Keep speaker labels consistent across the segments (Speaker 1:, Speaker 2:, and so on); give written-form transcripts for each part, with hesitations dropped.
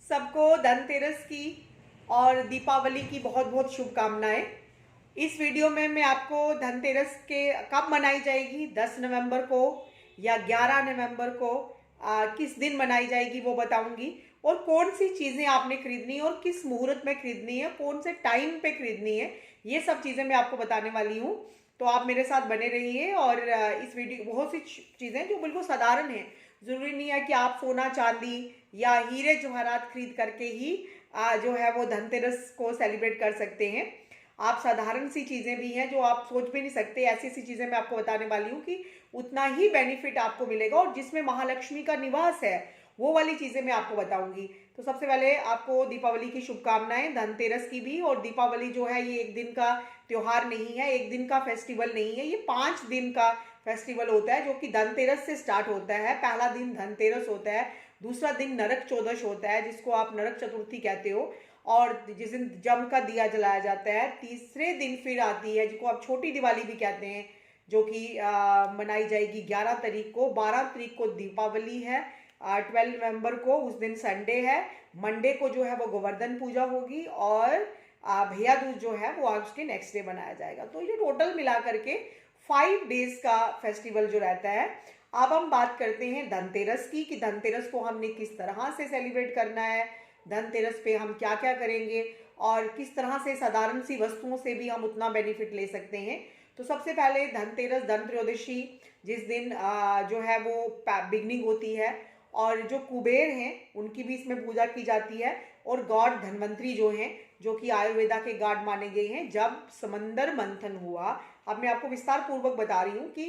Speaker 1: सबको धनतेरस की और दीपावली की बहुत बहुत शुभकामनाएं। इस वीडियो में मैं आपको धनतेरस के कब मनाई जाएगी, 10 नवंबर को या 11 नवंबर को, किस दिन मनाई जाएगी वो बताऊंगी। और कौन सी चीज़ें आपने खरीदनी है और किस मुहूर्त में खरीदनी है, कौन से टाइम पे खरीदनी है, ये सब चीज़ें मैं आपको बताने वाली हूँ। तो आप मेरे साथ बने रहिए। और इस वीडियो बहुत सी चीज़ें जो बिल्कुल साधारण हैं, ज़रूरी नहीं है कि आप सोना चांदी या हीरे जवाहरात खरीद करके ही जो है वो धनतेरस को सेलिब्रेट कर सकते हैं। आप साधारण सी चीज़ें भी हैं जो आप सोच भी नहीं सकते, ऐसी ऐसी चीज़ें मैं आपको बताने वाली हूँ कि उतना ही बेनिफिट आपको मिलेगा और जिसमें महालक्ष्मी का निवास है वो वाली चीज़ें मैं आपको बताऊंगी। तो सबसे पहले आपको दीपावली की शुभकामनाएं, धनतेरस की भी। और दीपावली जो है ये एक दिन का त्योहार नहीं है, एक दिन का फेस्टिवल नहीं है, ये 5 दिन का फेस्टिवल होता है जो कि धनतेरस से स्टार्ट होता है। पहला दिन धनतेरस होता है, दूसरा दिन नरक चौदश होता है जिसको आप नरक चतुर्थी कहते हो, और जिस दिन जम का दिया जलाया जाता है। तीसरे दिन फिर आती है जिसको आप छोटी दिवाली भी कहते हैं, जो कि मनाई जाएगी 11 तारीख को। 12 तारीख को दीपावली है, 12 नवंबर को उस दिन संडे है। मंडे को जो है वो गोवर्धन पूजा होगी और भैया दूज जो है वो आज के नेक्स्ट डे बनाया जाएगा। तो ये टोटल मिला करके 5 डेज का फेस्टिवल जो रहता है। अब हम बात करते हैं धनतेरस की, कि धनतेरस को हमने किस तरह से सेलिब्रेट करना है, धनतेरस पे हम क्या क्या करेंगे और किस तरह से साधारण सी वस्तुओं से भी हम उतना बेनिफिट ले सकते हैं। तो सबसे पहले धनतेरस, धन त्रयोदशी, जिस दिन जो है वो बिगनिंग होती है, और जो कुबेर हैं उनकी भी इसमें पूजा की जाती है। और गॉड धन्वंतरी जो हैं, जो कि आयुर्वेदा के गॉड माने गए हैं। जब समंदर मंथन हुआ, अब मैं आपको विस्तार पूर्वक बता रही हूँ कि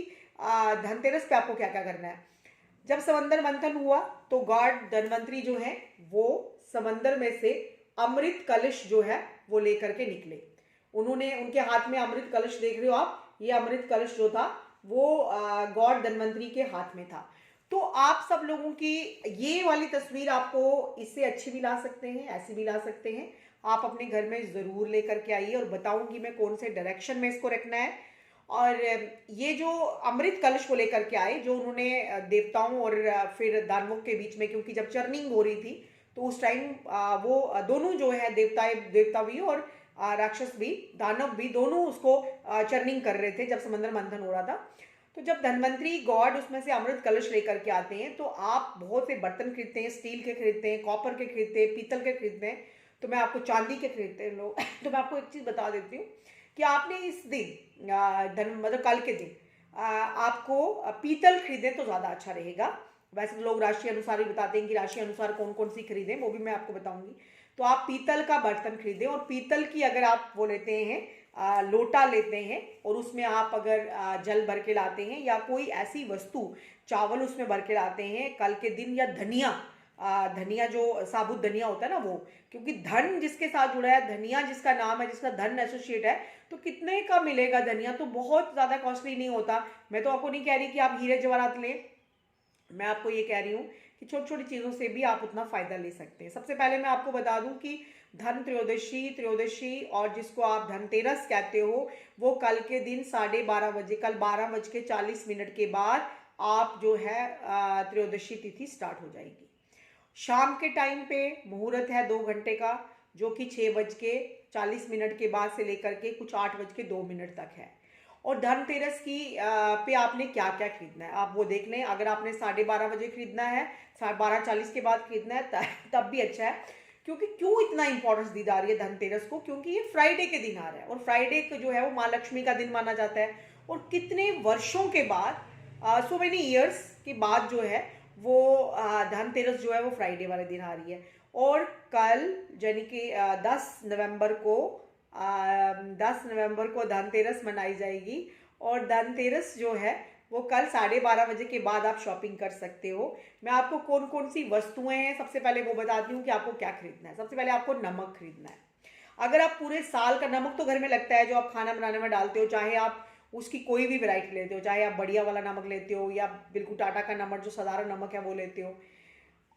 Speaker 1: धनतेरस पे आपको क्या क्या करना है। जब समंदर मंथन हुआ तो गॉड धन्वंतरी जो है वो समंदर में से अमृत कलश जो है वो लेकर के निकले। उन्होंने, उनके हाथ में अमृत कलश देख रहे हो आप, ये अमृत कलश जो था वो गॉड धन्वंतरी के हाथ में था। तो आप सब लोगों की ये वाली तस्वीर आपको इससे अच्छी भी ला सकते हैं, ऐसी भी ला सकते हैं। आप अपने घर में ज़रूर लेकर के आइए और बताऊंगी मैं कौन से डायरेक्शन में इसको रखना है। और ये जो अमृत कलश को लेकर के आए, जो उन्होंने देवताओं और फिर दानवों के बीच में, क्योंकि जब चर्निंग हो रही थी तो उस टाइम वो दोनों जो है देवता भी और राक्षस भी, दानव भी, दोनों उसको चर्निंग कर रहे थे जब समंदर मंथन हो रहा था। तो जब धन्वंतरी गॉड उसमें से अमृत कलश लेकर के आते हैं तो आप बहुत से बर्तन खरीदते हैं, स्टील के खरीदते हैं, कॉपर के खरीदते हैं, पीतल के खरीदते हैं। तो मैं आपको चांदी के खरीदते हैं लोग तो मैं आपको एक चीज़ बता देती हूँ कि आपने इस दिन मतलब कल के दिन आपको पीतल खरीदें तो ज़्यादा अच्छा रहेगा। वैसे तो लोग राशि अनुसार ही बताते हैं कि राशि अनुसार कौन कौन सी खरीदें, वो भी मैं आपको बताऊंगी। तो आप पीतल का बर्तन खरीदें, और पीतल की अगर आप वो लेते हैं, लोटा लेते हैं और उसमें आप अगर जल भर के लाते हैं या कोई ऐसी वस्तु, चावल उसमें भर के लाते हैं कल के दिन, या धनिया, धनिया जो साबुत धनिया होता है ना वो, क्योंकि धन जिसके साथ जुड़ा है, धनिया जिसका नाम है, जिसका धन एसोसिएट है, तो कितने का मिलेगा धनिया, तो बहुत ज़्यादा कॉस्टली नहीं होता। मैं तो आपको नहीं कह रही कि आप हीरे जवाहरात लें, मैं आपको ये कह रही हूँ कि छोटी छोटी चीज़ों से भी आप उतना फ़ायदा ले सकते हैं। सबसे पहले मैं आपको बता दूं कि धन त्रयोदशी, त्रयोदशी और जिसको आप धनतेरस कहते हो, वो कल के दिन 12:30 बजे, कल 12:40 के बाद आप जो है त्रयोदशी तिथि स्टार्ट हो जाएगी। शाम के टाइम पे मुहूर्त है 2 घंटे का, जो कि 6:40 के बाद से लेकर के कुछ 8:02 तक है। और धनतेरस की पे आपने क्या क्या खरीदना है आप वो देख लें। अगर आपने 12:30 बजे खरीदना है, 12:40 के बाद खरीदना है तब भी अच्छा है। क्योंकि क्यों इतना इंपॉर्टेंस दी जा रही है धनतेरस को, क्योंकि ये फ्राइडे के दिन आ रहा है और फ्राइडे को जो है वो माँ लक्ष्मी का दिन माना जाता है। और कितने वर्षों के बाद, सो मेनी ईयर्स के बाद जो है वो धनतेरस जो है वो फ्राइडे वाले दिन आ रही है। और कल यानी कि 10 नवंबर को, 10 नवंबर को धनतेरस मनाई जाएगी। और धनतेरस जो है वो कल 12:30 बजे के बाद आप शॉपिंग कर सकते हो। मैं आपको कौन कौन सी वस्तुएं हैं सबसे पहले वो बताती हूँ कि आपको क्या खरीदना है। सबसे पहले आपको नमक खरीदना है। अगर आप पूरे साल का नमक तो घर में लगता है जो आप खाना बनाने में डालते हो, चाहे आप उसकी कोई भी वैरायटी लेते हो, चाहे आप बढ़िया वाला नमक लेते हो या बिल्कुल टाटा का नमक जो साधारण नमक है वो लेते हो,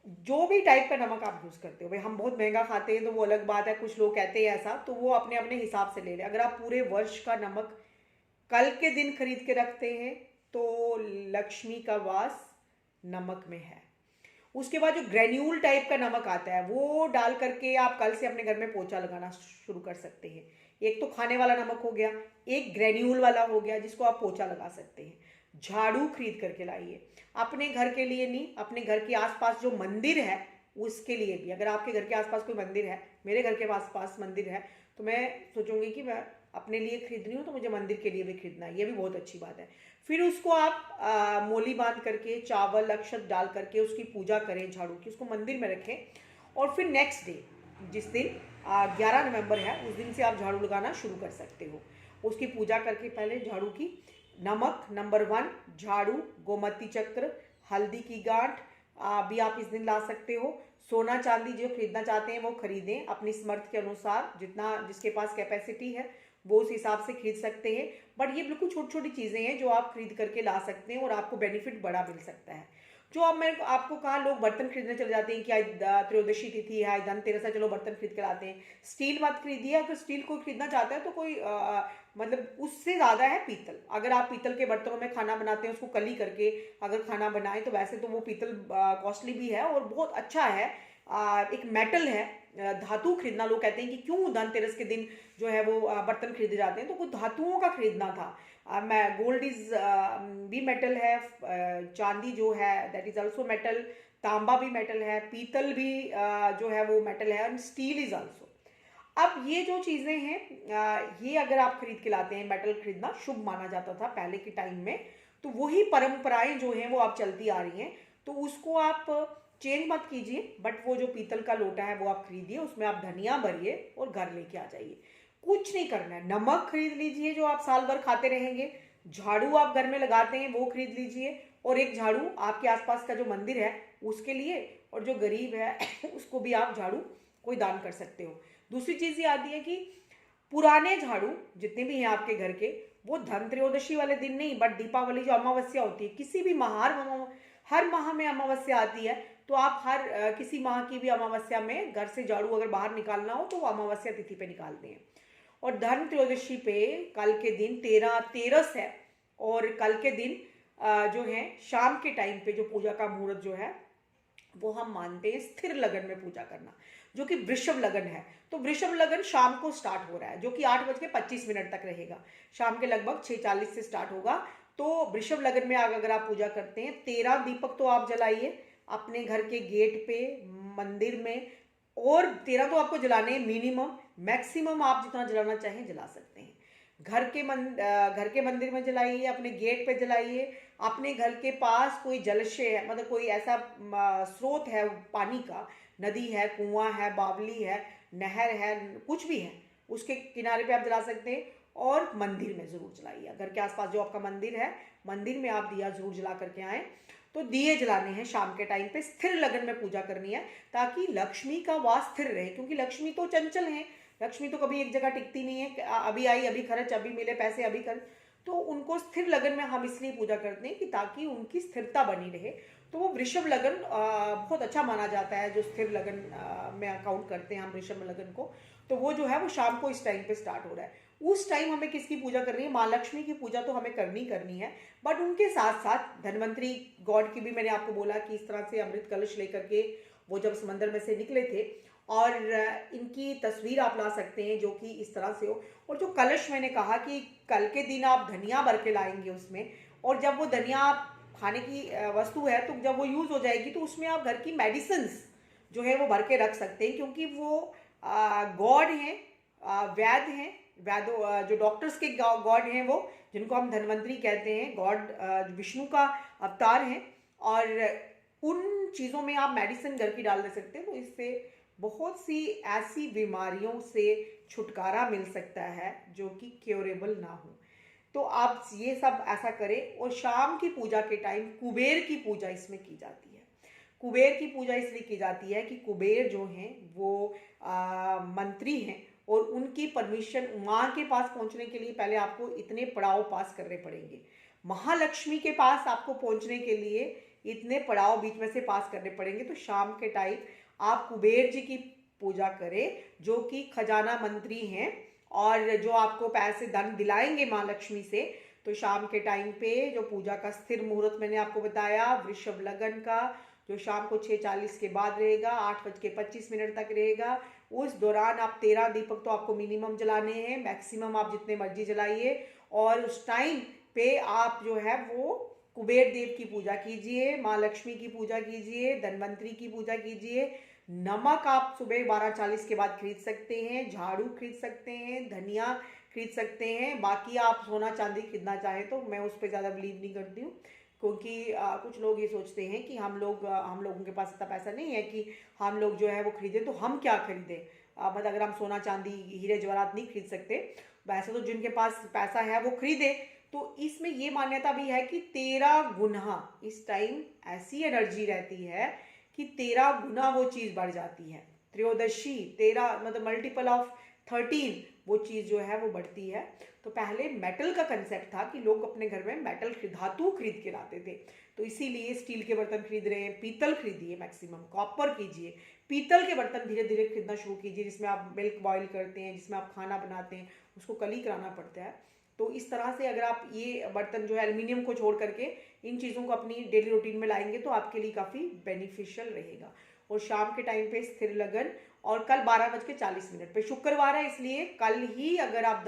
Speaker 1: जो भी टाइप का नमक आप यूज़ करते हो। भाई हम बहुत महंगा खाते हैं तो वो अलग बात है, कुछ लोग कहते हैं ऐसा, तो वो अपने अपने हिसाब से ले लें। अगर आप पूरे वर्ष का नमक कल के दिन खरीद के रखते हैं तो लक्ष्मी का वास नमक में है। उसके बाद जो ग्रेन्यूल टाइप का नमक आता है वो डाल करके आप कल से अपने घर में पोछा लगाना शुरू कर सकते हैं। एक तो खाने वाला नमक हो गया, एक ग्रेन्यूल वाला हो गया जिसको आप पोछा लगा सकते हैं। झाड़ू खरीद करके लाइए, अपने घर के लिए नहीं, अपने घर के आसपास जो मंदिर है उसके लिए भी। अगर आपके घर के आसपास कोई मंदिर है, मेरे घर के आसपास मंदिर है, तो मैं सोचूंगी कि मैं अपने लिए खरीद रही हूँ तो मुझे मंदिर के लिए भी खरीदना है, ये भी बहुत अच्छी बात है। फिर उसको आप मोली बांध करके चावल अक्षत डाल करके उसकी पूजा करें झाड़ू की, उसको मंदिर में रखें। और फिर नेक्स्ट डे जिस दिन 11 नवंबर है उस दिन से आप झाड़ू लगाना शुरू कर सकते हो। उसकी पूजा करके पहले झाड़ू की नमक नंबर 1, झाड़ू, गोमती चक्र, हल्दी की गांठ भी आप इस दिन ला सकते हो। सोना चांदी जो खरीदना चाहते हैं वो खरीदें अपनी समर्थ के अनुसार, जितना जिसके पास कैपेसिटी है वो उस हिसाब से खरीद सकते हैं। बट ये बिल्कुल छोटी छोटी चीज़ें हैं जो आप खरीद करके ला सकते हैं और आपको बेनिफिट बड़ा मिल सकता है। जो अब मैंने आपको कहा लोग बर्तन खरीदने चले जाते हैं कि आज त्रयोदशी तिथि है, आज धनतेरस है, चलो बर्तन खरीद कर आते हैं। स्टील मत खरीदिए, अगर स्टील कोई खरीदना चाहता है तो कोई मतलब उससे ज़्यादा है पीतल। अगर आप पीतल के बर्तनों में खाना बनाते हैं उसको कली करके अगर खाना बनाएं तो वैसे तो वो पीतल कॉस्टली भी है और बहुत अच्छा है। एक मेटल है, धातु खरीदना। लोग कहते हैं कि क्यों धनतेरस के दिन जो है वो बर्तन खरीदे जाते हैं, तो कुछ धातुओं का खरीदना था। मैं गोल्ड इज भी मेटल है, चांदी जो है दैट इज आल्सो मेटल, तांबा भी मेटल है, पीतल भी जो है वो मेटल है, और स्टील इज आल्सो। अब ये जो चीज़ें हैं ये अगर आप खरीद के लाते हैं, मेटल खरीदना शुभ माना जाता था पहले के टाइम में, तो वही परंपराएं जो हैं वो आप चलती आ रही हैं। तो उसको आप चेंज मत कीजिए, बट वो जो पीतल का लोटा है वो आप खरीदिए, उसमें आप धनिया भरिए और घर लेके आ जाइए। कुछ नहीं करना है। नमक खरीद लीजिए जो आप साल भर खाते रहेंगे, झाड़ू आप घर में लगाते हैं वो खरीद लीजिए, और एक झाड़ू आपके आसपास का जो मंदिर है उसके लिए, और जो गरीब है उसको भी आप झाड़ू कोई दान कर सकते हो। दूसरी चीज़ ये आती है कि पुराने झाड़ू जितने भी हैं आपके घर के, वो धनत्रयोदशी वाले दिन नहीं, बट दीपावली जो अमावस्या होती है, किसी भी हर माह में अमावस्या आती है, तो आप किसी माह की भी अमावस्या में घर से झाड़ू अगर बाहर निकालना हो तो वो अमावस्या तिथि पे निकालते हैं। और धन त्रयोदशी पे कल के दिन तेरस है, और कल के दिन जो है शाम के टाइम पे जो पूजा का मुहूर्त जो है वो हम मानते हैं स्थिर लगन में पूजा करना, जो कि वृषभ लगन है। तो वृषभ लगन शाम को स्टार्ट हो रहा है, जो कि 8:25 तक रहेगा। शाम के लगभग 6:40 से स्टार्ट होगा। तो वृषभ लगन में अगर आप पूजा करते हैं, 13 दीपक तो आप जलाइए अपने घर के गेट पे, मंदिर में, और 13 तो आपको जलाने हैं मिनिमम, मैक्सिमम आप जितना जलाना चाहें जला सकते हैं। घर के मंदिर में जलाइए, अपने गेट पे जलाइए। अपने घर के पास कोई जलाशय है, मतलब कोई ऐसा स्रोत है पानी का, नदी है, कुआं है, बावली है, नहर है, कुछ भी है, उसके किनारे पे आप जला सकते हैं। और मंदिर में ज़रूर जलाइए, घर के आसपास जो आपका मंदिर है मंदिर में आप दिया ज़रूर जला करके आएँ। तो दिए जलाने हैं शाम के टाइम पे, स्थिर लगन में पूजा करनी है ताकि लक्ष्मी का वास स्थिर रहे, क्योंकि लक्ष्मी तो चंचल है, लक्ष्मी तो कभी एक जगह टिकती नहीं है, अभी आई अभी खर्च, अभी मिले पैसे अभी खर्च। तो उनको स्थिर लगन में हम इसलिए पूजा करते हैं कि ताकि उनकी स्थिरता बनी रहे। तो वो वृषभ लगन बहुत अच्छा माना जाता है, जो स्थिर लगन में अकाउंट करते हैं हम वृषभ लगन को। तो वो जो है वो शाम को इस टाइम पे स्टार्ट हो रहा है। उस टाइम हमें किसकी पूजा करनी है? माँ लक्ष्मी की पूजा तो हमें करनी है, बट उनके साथ साथ धनवंतरी गॉड की भी। मैंने आपको बोला कि इस तरह से अमृत कलश लेकर के वो जब समंदर में से निकले थे, और इनकी तस्वीर आप ला सकते हैं जो कि इस तरह से हो। और जो कलश मैंने कहा कि कल के दिन आप धनिया भर के लाएंगे उसमें, और जब वो धनिया आप खाने की वस्तु है, तो जब वो यूज़ हो जाएगी तो उसमें आप घर की मेडिसिन्स जो है वो भर के रख सकते हैं, क्योंकि वो गॉड हैं, वैद्य हैं, वैद्य जो डॉक्टर्स के गॉड हैं, वो जिनको हम धन्वंतरी कहते हैं, गॉड विष्णु का अवतार हैं। और उन चीज़ों में आप मेडिसिन घर की डाल दे सकते हैं, तो इससे बहुत सी ऐसी बीमारियों से छुटकारा मिल सकता है जो कि क्योरेबल ना हो। तो आप ये सब ऐसा करें। और शाम की पूजा के टाइम कुबेर की पूजा इसमें की जाती है। कुबेर की पूजा इसलिए की जाती है कि कुबेर जो हैं वो मंत्री हैं, और उनकी परमिशन माँ के पास पहुँचने के लिए पहले आपको इतने पड़ाव पास करने पड़ेंगे। महालक्ष्मी के पास आपको पहुँचने के लिए इतने पड़ाव बीच में से पास करने पड़ेंगे। तो शाम के टाइम आप कुबेर जी की पूजा करें, जो कि खजाना मंत्री हैं और जो आपको पैसे धन दिलाएंगे माँ लक्ष्मी से। तो शाम के टाइम पे जो पूजा का स्थिर मुहूर्त मैंने आपको बताया वृषभ लगन का, जो शाम को 6:40 के बाद रहेगा, 8:25 तक रहेगा। उस दौरान आप 13 दीपक तो आपको मिनिमम जलाने हैं, मैक्सिमम आप जितने मर्जी जलाइए। और उस टाइम पे आप जो है वो कुबेर देव की पूजा कीजिए, माँ लक्ष्मी की पूजा कीजिए, धनवंतरी की पूजा कीजिए। नमक आप सुबह 12:40 के बाद खरीद सकते हैं, झाड़ू खरीद सकते हैं, धनिया खरीद सकते हैं। बाकी आप सोना चांदी खरीदना चाहें तो मैं उस पर ज़्यादा बिलीव नहीं करती हूँ, क्योंकि कुछ लोग ये सोचते हैं कि हम लोगों के पास इतना पैसा नहीं है कि हम लोग जो है वो खरीदें, तो हम क्या खरीदें। मतलब अगर हम सोना चांदी हीरे जवाहरात नहीं खरीद सकते, वैसे तो जिनके पास पैसा है वो खरीदे। तो इसमें ये मान्यता भी है कि 13 गुना इस टाइम ऐसी एनर्जी रहती है कि 13 गुना वो चीज़ बढ़ जाती है। त्रयोदशी 13 मतलब मल्टीपल ऑफ 13 वो चीज़ जो है वो बढ़ती है। तो पहले मेटल का कंसेप्ट था कि लोग अपने घर में मेटल धातु खरीद के लाते थे, तो इसीलिए स्टील के बर्तन खरीद रहे हैं। पीतल खरीदिए, मैक्सिमम कॉपर कीजिए, पीतल के बर्तन धीरे धीरे खरीदना शुरू कीजिए, जिसमें आप मिल्क बॉईल करते हैं, जिसमें आप खाना बनाते हैं, उसको कली कराना पड़ता है। तो इस तरह से अगर आप ये बर्तन जो है एल्युमिनियम को छोड़ करके इन चीज़ों को अपनी डेली रूटीन में लाएंगे तो आपके लिए काफ़ी बेनिफिशियल रहेगा। और शाम के टाइम पे स्थिर लगन, और कल 12:40 पे शुक्रवार है, इसलिए कल ही अगर आप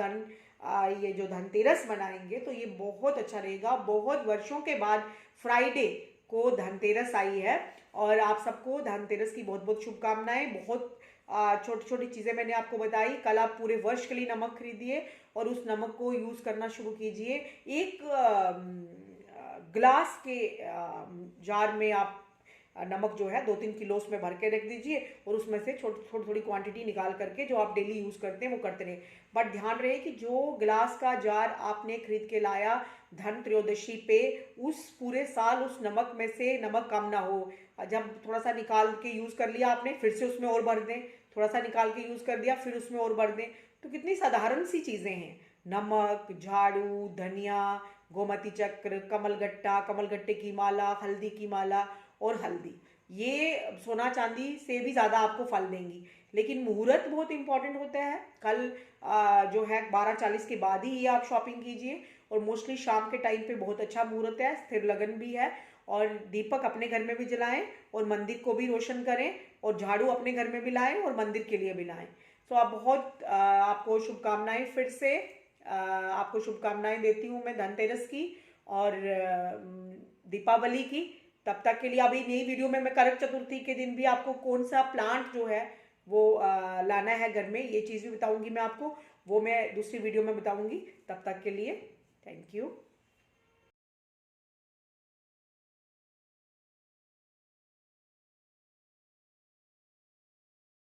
Speaker 1: ये जो धनतेरस मनाएंगे तो ये बहुत अच्छा रहेगा। बहुत वर्षों के बाद फ्राइडे को धनतेरस आई है, और आप सबको धनतेरस की बहुत बहुत शुभकामनाएं। बहुत छोटी छोटी चीज़ें मैंने आपको बताई। कल आप पूरे वर्ष के लिए नमक खरीदिए और उस नमक को यूज़ करना शुरू कीजिए। एक ग्लास के जार में आप नमक जो है 2-3 किलो उसमें भर के रख दीजिए, और उसमें से थोड़ी थोड़ी क्वांटिटी निकाल करके जो आप डेली यूज़ करते हैं वो करते रहें। बट ध्यान रहे कि जो ग्लास का जार आपने खरीद के लाया धन त्रयोदशी पे, उस पूरे साल उस नमक में से नमक कम ना हो। जब थोड़ा सा निकाल के यूज़ कर लिया आपने, फिर से उसमें और भर दें, थोड़ा सा निकाल के यूज़ कर दिया, फिर उसमें और भर दें। तो कितनी साधारण सी चीज़ें हैं। नमक, झाड़ू, धनिया, गोमती चक्र, कमलगट्टा, कमलगट्टे की माला, हल्दी की माला और हल्दी, ये सोना चांदी से भी ज़्यादा आपको फल देंगी। लेकिन मुहूर्त बहुत इंपॉर्टेंट होता है। कल जो है 12:40 के बाद ही ये आप शॉपिंग कीजिए, और मोस्टली शाम के टाइम पे बहुत अच्छा मुहूर्त है, स्थिर लगन भी है। और दीपक अपने घर में भी जलाएं और मंदिर को भी रोशन करें, और झाड़ू अपने घर में भी लाएं और मंदिर के लिए भी लाएं। तो आप बहुत आपको शुभकामनाएं, फिर से आपको शुभकामनाएं देती हूँ मैं धनतेरस की और दीपावली की। तब तक के लिए अभी नई वीडियो में मैं करक चतुर्थी के दिन भी आपको कौन सा प्लांट जो है वो लाना है घर में, ये चीज़ भी बताऊंगी मैं आपको, वो मैं दूसरी वीडियो में बताऊंगी। तब तक के लिए थैंक यू।